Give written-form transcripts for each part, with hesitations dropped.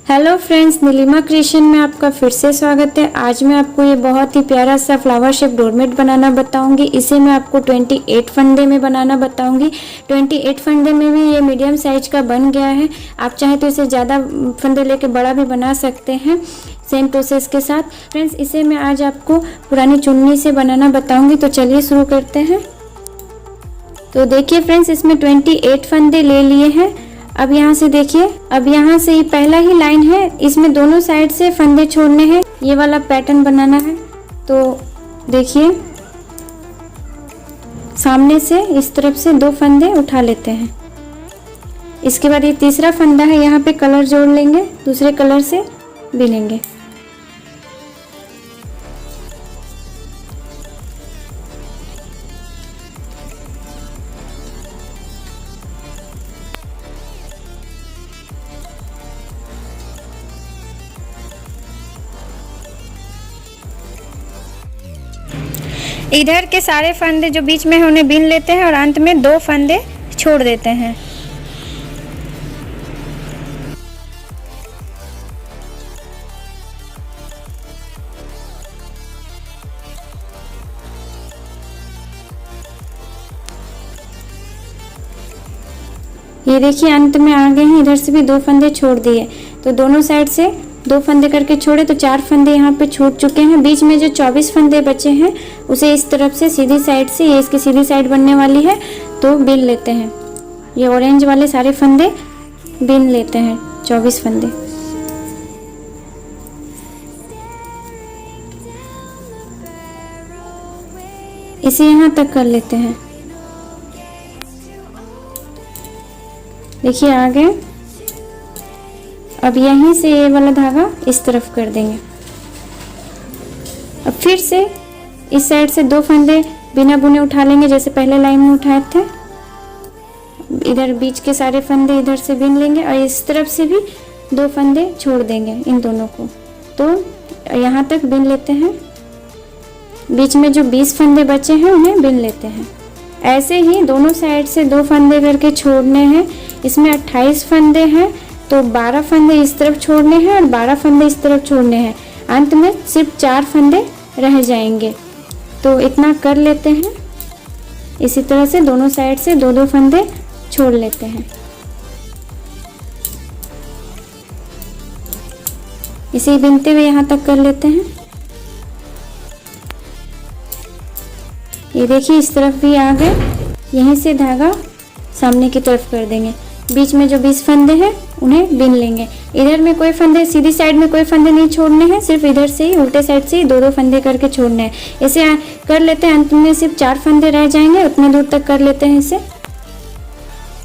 Hello friends, Nilima creation में आपका फिर से स्वागत है। आज मैं आपको ये बहुत ही प्यारा सा फ्लावर शेप डोरमेट बनाना बताऊंगी। इसे मैं आपको 28 फंदे में बनाना बताऊंगी। 28 फंदे में भी ये मीडियम साइज का बन गया है। आप चाहे तो इसे ज़्यादा फंदे लेके बड़ा भी बना सकते हैं सेम प्रोसेस के साथ। फ्रेंड्स, इसे मैं आज आपको पुरानी चुन्नी से बनाना बताऊँगी। तो चलिए शुरू करते हैं। तो देखिए फ्रेंड्स, इसमें 28 फंदे ले लिए हैं। अब यहाँ से देखिए, अब यहाँ से ये पहला ही लाइन है, इसमें दोनों साइड से फंदे छोड़ने हैं। ये वाला पैटर्न बनाना है। तो देखिए, सामने से इस तरफ से 2 फंदे उठा लेते हैं। इसके बाद ये तीसरा फंदा है, यहाँ पे कलर जोड़ लेंगे, दूसरे कलर से बिनेंगे। इधर के सारे फंदे जो बीच में है उन्हें बीन लेते हैं और अंत में 2 फंदे छोड़ देते हैं। ये देखिए, अंत में आ गए हैं। इधर से भी 2 फंदे छोड़ दिए, तो दोनों साइड से 2 फंदे करके छोड़े तो 4 फंदे यहाँ पे छूट चुके हैं। बीच में जो 24 फंदे बचे हैं उसे इस तरफ से सीधी साइड से, ये इसकी सीधी साइड बनने वाली है, तो बिन लेते हैं। ये ऑरेंज वाले सारे फंदे बिन लेते हैं, 24 फंदे। इसे यहाँ तक कर लेते हैं। देखिए आ गए। अब यहीं से ये वाला धागा इस तरफ कर देंगे। अब फिर से इस साइड से 2 फंदे बिना बुने उठा लेंगे, जैसे पहले लाइन में उठाए थे। इधर बीच के सारे फंदे इधर से बिन लेंगे और इस तरफ से भी 2 फंदे छोड़ देंगे इन दोनों को। तो यहाँ तक बिन लेते हैं। बीच में जो 20 फंदे बचे हैं उन्हें बिन लेते हैं। ऐसे ही दोनों साइड से 2 फंदे करके छोड़ने हैं। इसमें 28 फंदे हैं, तो 12 फंदे इस तरफ छोड़ने हैं और 12 फंदे इस तरफ छोड़ने हैं। अंत में सिर्फ 4 फंदे रह जाएंगे। तो इतना कर लेते हैं। इसी तरह से दोनों साइड से 2-2 फंदे छोड़ लेते हैं। इसे बिनते हुए यहाँ तक कर लेते हैं। ये देखिए, इस तरफ भी आ गए। यहीं से धागा सामने की तरफ कर देंगे। बीच में जो 20 फंदे हैं उन्हें बिन लेंगे। इधर में कोई फंदे, सीधी साइड में कोई फंदे नहीं छोड़ने हैं, सिर्फ इधर से ही उल्टे साइड से ही 2-2 फंदे करके छोड़ने हैं। इसे कर लेते हैं। अंत में सिर्फ 4 फंदे रह जाएंगे, उतने दूर तक कर लेते हैं इसे।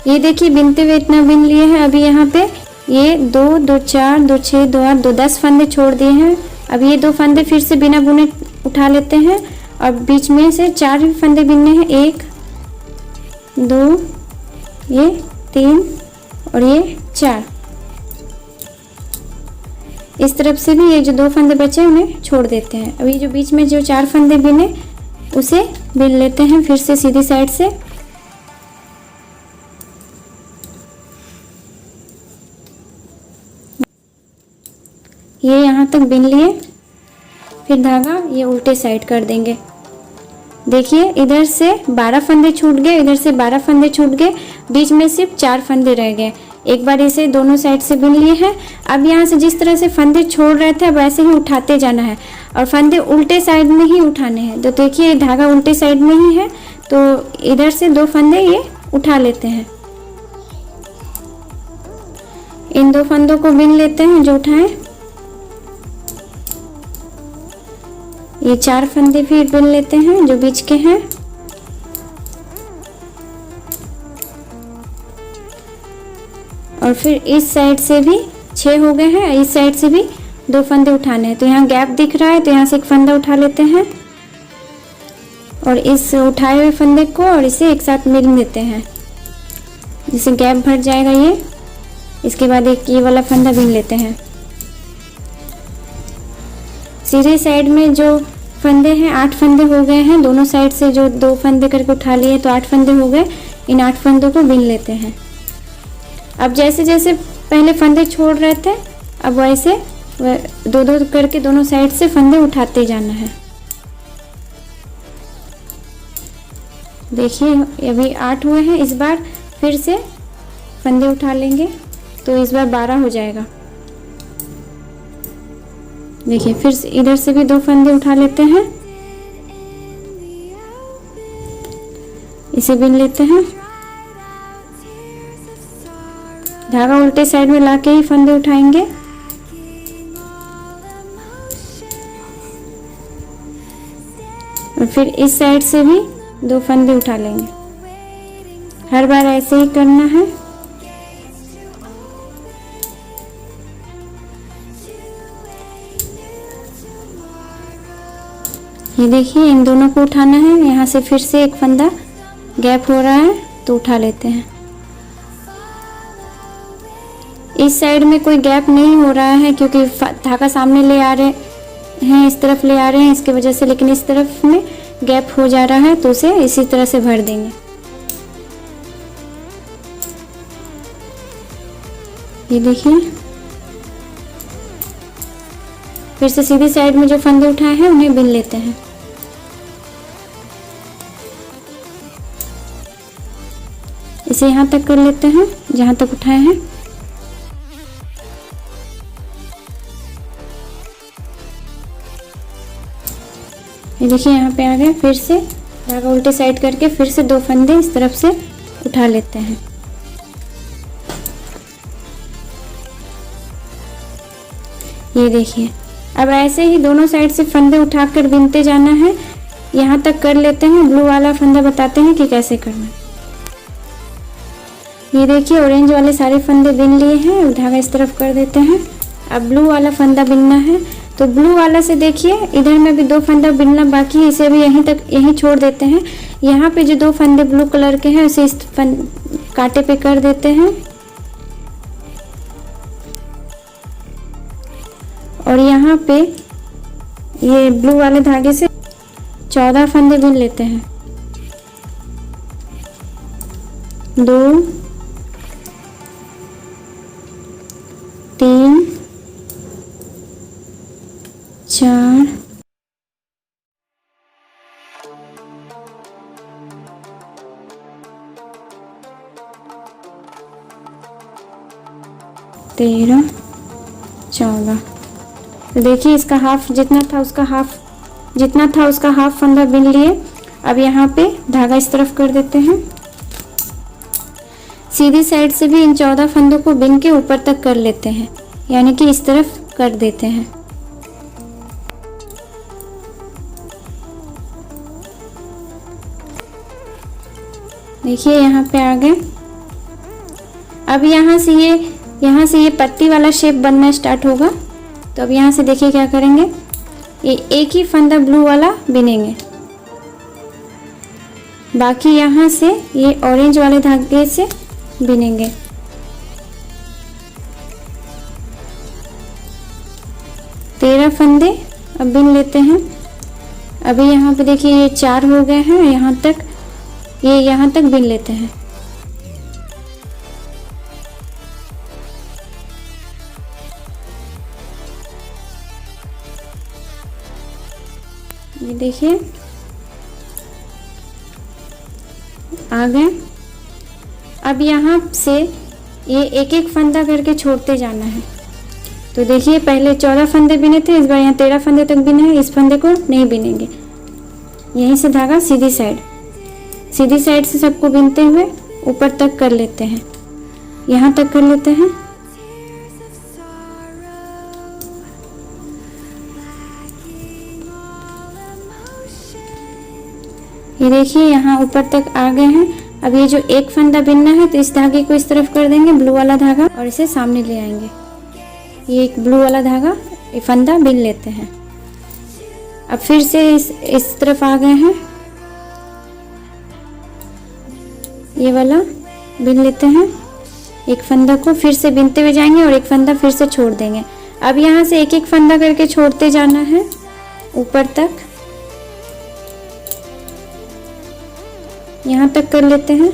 ये देखिए, बिनते हुए इतना बिन लिए हैं। अभी यहाँ पे ये 2, 2, 4, 2, 6, 2, 8, 2, 10 फंदे छोड़ दिए हैं। अब ये 2 फंदे फिर से बिना बुने उठा लेते हैं और बीच में से 4 फंदे बिनने हैं। 1, 2, ये 3 और ये 4। इस तरफ से भी ये जो 2 फंदे बचे उन्हें छोड़ देते हैं। अभी जो बीच में जो 4 फंदे बिने उसे बिन लेते हैं फिर से सीधी साइड से। ये यहाँ तक बिन लिए, फिर धागा ये उल्टे साइड कर देंगे। देखिए, इधर से 12 फंदे छूट गए, इधर से 12 फंदे छूट गए, बीच में सिर्फ 4 फंदे रह गए। एक बार इसे दोनों साइड से बिन लिए हैं। अब यहाँ से जिस तरह से फंदे छोड़ रहे थे, अब वैसे ही उठाते जाना है और फंदे उल्टे साइड में ही उठाने हैं। तो देखिए, धागा उल्टे साइड में ही है, तो इधर से 2 फंदे ये उठा लेते हैं। इन 2 फंदों को बिन लेते हैं जो उठाएं। ये 4 फंदे फिर बिन लेते हैं जो बीच के हैं। और फिर इस साइड से भी 6 हो गए हैं। इस साइड से भी 2 फंदे उठाने हैं। तो यहाँ गैप दिख रहा है, तो यहाँ से एक फंदा उठा लेते हैं और इस उठाए हुए फंदे को और इसे एक साथ मिल देते हैं, जिससे गैप भर जाएगा ये। इसके बाद एक ये वाला फंदा बिन लेते हैं। सीधे साइड में जो फंदे हैं 8 फंदे हो गए हैं। दोनों साइड से जो 2 फंदे करके उठा लिए तो 8 फंदे हो गए। इन 8 फंदों को बिन लेते हैं। अब जैसे जैसे पहले फंदे छोड़ रहे थे, अब वैसे दो दो करके दोनों साइड से फंदे उठाते जाना है। देखिए अभी 8 हुए हैं, इस बार फिर से फंदे उठा लेंगे तो इस बार 12 हो जाएगा। देखिए फिर से इधर से भी 2 फंदे उठा लेते हैं, इसे बिन लेते हैं। धागा उल्टे साइड में लाके ही फंदे उठाएंगे। और फिर इस साइड से भी 2 फंदे उठा लेंगे। हर बार ऐसे ही करना है। ये देखिए इन दोनों को उठाना है। यहाँ से फिर से एक फंदा गैप हो रहा है तो उठा लेते हैं। इस साइड में कोई गैप नहीं हो रहा है क्योंकि धागा सामने ले आ रहे हैं, इस तरफ ले आ रहे हैं इसकी वजह से, लेकिन इस तरफ में गैप हो जा रहा है तो उसे इसी तरह से भर देंगे। ये देखिए फिर से सीधी साइड में जो फंदे उठाए हैं उन्हें बिन लेते हैं। इसे यहाँ तक कर लेते हैं जहाँ तक उठाए हैं। ये देखिए यहाँ पे आ गए। फिर से धागा उल्टे साइड करके फिर से 2 फंदे इस तरफ से उठा लेते हैं। ये देखिए अब ऐसे ही दोनों साइड से फंदे उठाकर बिनते जाना है। यहाँ तक कर लेते हैं। ब्लू वाला फंदा बताते हैं कि कैसे करना है। ये देखिए ऑरेंज वाले सारे फंदे बिन लिए हैं, धागा इस तरफ कर देते हैं। अब ब्लू वाला फंदा बिनना है तो ब्लू वाला से देखिए इधर में भी 2 फंदा बिनना बाकी है, इसे भी यहीं छोड़ देते हैं। यहाँ पे जो 2 फंदे ब्लू कलर के हैं उसे इस कांटे पे कर देते हैं और यहाँ पे ये ब्लू वाले धागे से 14 फंदे बिन लेते हैं। 2 3 4 13 14। तो देखिए इसका हाफ जितना था उसका हाफ फंदा बिन लिए। अब यहाँ पे धागा इस तरफ कर देते हैं। सीधी साइड से भी इन 14 फंदों को बिन के ऊपर तक कर लेते हैं, यानी कि इस तरफ कर देते हैं। देखिए यहाँ पे आ गए। अब यहाँ से ये पत्ती वाला शेप बनना स्टार्ट होगा। तो अब यहाँ से देखिए क्या करेंगे, ये एक ही फंदा ब्लू वाला बिनेंगे, बाकी यहाँ से ये ऑरेंज वाले धागे से बिनेंगे। तेरह फंदे अब बिन लेते हैं। अभी यहाँ पे देखिए ये 4 हो गए हैं, यहाँ तक बिन लेते हैं। ये देखिए आ गए। अब यहाँ से ये एक एक फंदा करके छोड़ते जाना है। तो देखिए पहले 14 फंदे बिने थे, इस बार यहाँ 13 फंदे तक बिने हैं। इस फंदे को नहीं बिनेंगे, यहीं से धागा सीधी साइड से सबको बिनते हुए ऊपर तक कर लेते हैं, यहाँ तक कर लेते हैं। ये देखिए यहाँ ऊपर तक आ गए हैं। अब ये जो एक फंदा बिनना है तो इस धागे को इस तरफ कर देंगे, ब्लू वाला धागा, और इसे सामने ले आएंगे। ये एक ब्लू वाला धागा, ये फंदा बिन लेते हैं। अब फिर से इस तरफ आ गए हैं, ये वाला बिन लेते हैं। एक फंदा को फिर से बिनते हुए जाएंगे और एक फंदा फिर से छोड़ देंगे। अब यहाँ से एक एक फंदा करके छोड़ते जाना है ऊपर तक, यहाँ तक कर लेते हैं।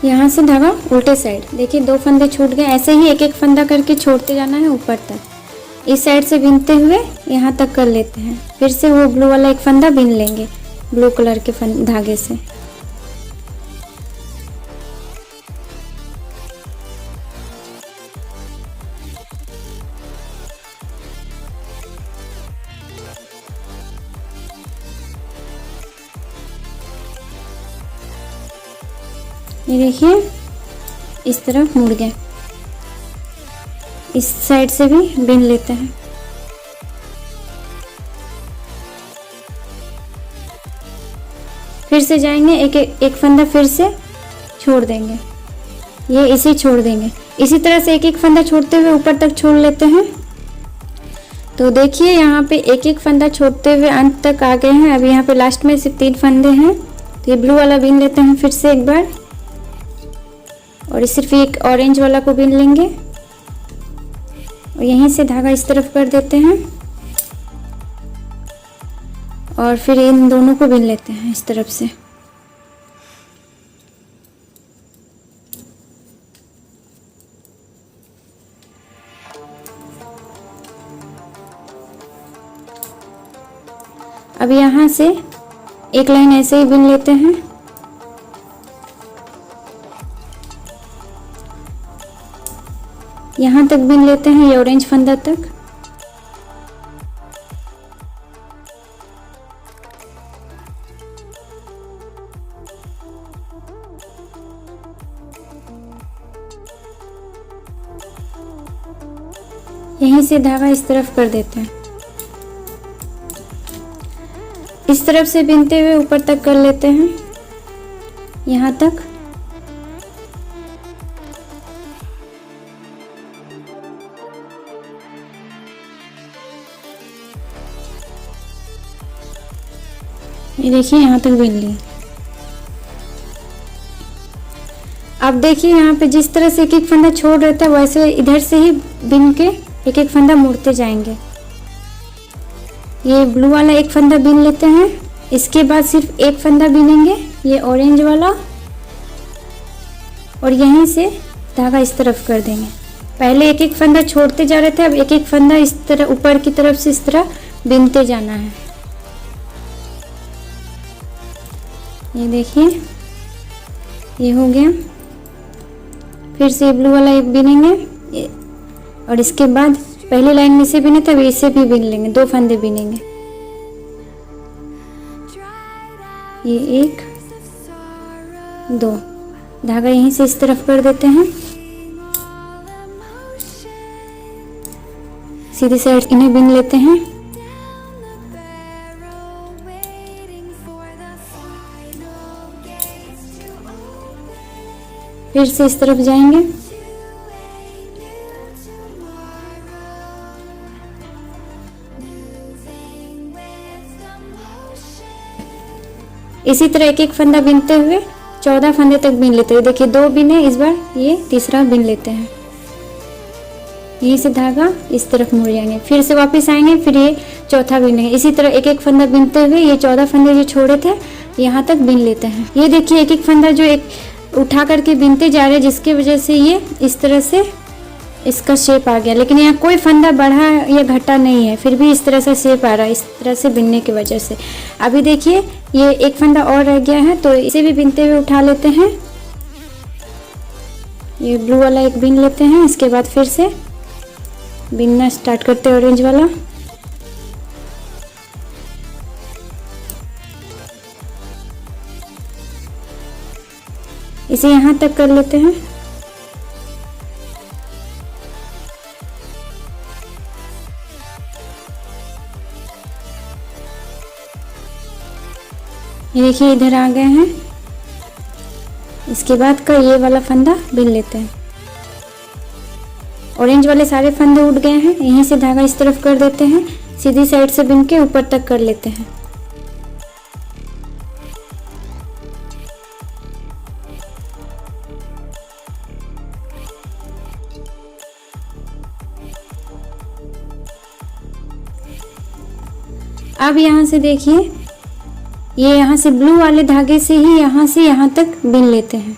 यहाँ से धागा उल्टे साइड, देखिए 2 फंदे छूट गए। ऐसे ही एक एक फंदा करके छोड़ते जाना है ऊपर तक। इस साइड से बिनते हुए यहाँ तक कर लेते हैं। फिर से वो ब्लू वाला एक फंदा बिन लेंगे ब्लू कलर के धागे से। ये देखिए इस तरफ मुड़ गए। इस साइड से भी बिन लेते हैं। फिर से जाएंगे, एक फंदा फिर से छोड़ देंगे, ये इसे छोड़ देंगे। इसी तरह से एक एक फंदा छोड़ते हुए ऊपर तक छोड़ लेते हैं। तो देखिए यहाँ पे एक एक फंदा छोड़ते हुए अंत तक आ गए हैं। अब यहाँ पे लास्ट में सिर्फ 3 फंदे हैं। तो ये ब्लू वाला बिन लेते हैं फिर से एक बार, और सिर्फ एक ऑरेंज वाला को बिन लेंगे और यहीं से धागा इस तरफ कर देते हैं और फिर इन दोनों को बिन लेते हैं इस तरफ से। अब यहाँ से एक लाइन ऐसे ही बिन लेते हैं। यहाँ तक बिन लेते हैं, ये ऑरेंज फंदा तक। यहीं से धागा इस तरफ कर देते हैं। इस तरफ से बिनते हुए ऊपर तक कर लेते हैं, यहाँ तक। ये देखिए यहाँ तक बिन लिया। अब देखिए यहाँ पे जिस तरह से एक एक फंदा छोड़ रहता है वैसे इधर से ही बिन के एक एक फंदा मुड़ते जाएंगे। ये ब्लू वाला एक फंदा बिन लेते हैं, इसके बाद सिर्फ एक फंदा बिनेंगे, ये ऑरेंज वाला, और यहीं से धागा इस तरफ कर देंगे। पहले एक एक फंदा छोड़ते जा रहे थे, अब एक एक फंदा इस तरह ऊपर की तरफ से इस तरह बिनते जाना है। ये देखिए ये हो गया। फिर से ब्लू वाला एक बिनेंगे और इसके बाद पहली लाइन में से बिने तब इसे भी बिन लेंगे, 2 फंदे बिनेंगे। ये 1 2 धागा यहीं से इस तरफ कर देते हैं। सीधी साइड इन्हें बिन लेते हैं। फिर से इस तरफ जाएंगे। इसी तरह एक एक फंदा बिनते हुए 14 फंदे तक बिन लेते हैं। देखिए 2 बिने, इस बार ये तीसरा बिन लेते हैं। यहीं से धागा इस तरफ मुड़ जाएंगे, फिर से वापस आएंगे, फिर ये चौथा बिनेंगे। इसी तरह एक एक फंदा बिनते हुए ये 14 फंदे जो छोड़े थे यहाँ तक बिन लेते हैं। ये देखिए एक एक फंदा जो एक उठा करके बिनते जा रहे हैं, जिसकी वजह से ये इस तरह से इसका शेप आ गया। लेकिन यहाँ कोई फंदा बढ़ा या घटा नहीं है, फिर भी इस तरह से शेप आ रहा है, इस तरह से बिनने की वजह से। अभी देखिए ये एक फंदा और रह गया है, तो इसे भी बिनते हुए उठा लेते हैं। ये ब्लू वाला एक बिन लेते हैं, इसके बाद फिर से बिनना स्टार्ट करते हैं ऑरेंज वाला। इसे यहाँ तक कर लेते हैं। ये देखिए इधर आ गए हैं। इसके बाद का ये वाला फंदा बिन लेते हैं। ऑरेंज वाले सारे फंदे उठ गए हैं, यहीं से धागा इस तरफ कर देते हैं, सीधी साइड से बिन के ऊपर तक कर लेते हैं। अब यहाँ से देखिए ये यहाँ से ब्लू वाले धागे से ही यहाँ से यहाँ तक बिन लेते हैं।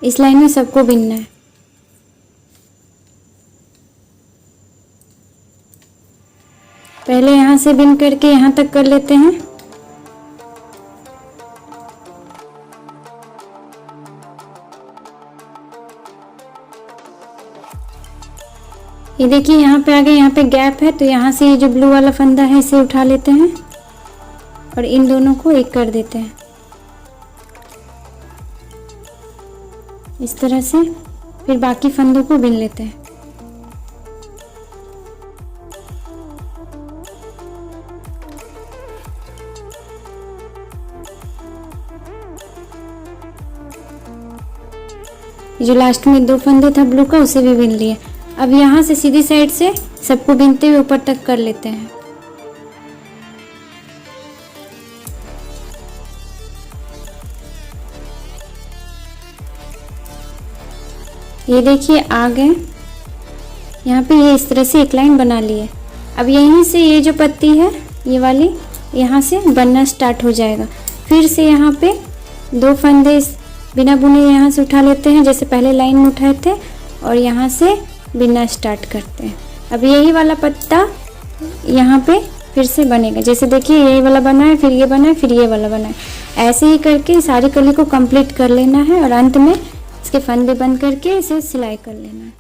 इस लाइन में सबको बिनना है। पहले यहाँ से बिन करके यहाँ तक कर लेते हैं। ये देखिए यहाँ पे आगे यहाँ पे गैप है, तो यहाँ से ये जो ब्लू वाला फंदा है इसे उठा लेते हैं और इन दोनों को एक कर देते हैं इस तरह से। फिर बाकी फंदों को बिन लेते हैं। जो लास्ट में 2 फंदे था ब्लू का उसे भी बिन लिए। अब यहाँ से सीधी साइड से सबको बिनते हुए ऊपर तक कर लेते हैं। ये देखिए आ गए। यहाँ पे ये इस तरह से एक लाइन बना ली है। अब यहीं से ये जो पत्ती है ये वाली यहाँ से बनना स्टार्ट हो जाएगा। फिर से यहाँ पे 2 फंदे बिना बुने यहाँ से उठा लेते हैं जैसे पहले लाइन में उठाए थे, और यहाँ से बिनना स्टार्ट करते हैं। अब यही वाला पत्ता यहाँ पे फिर से बनेगा। जैसे देखिए यही वाला बना है, फिर ये बना है, फिर ये वाला बना है। ऐसे ही करके सारी कली को कंप्लीट कर लेना है और अंत में इसके फंदे बंद करके इसे सिलाई कर लेना है।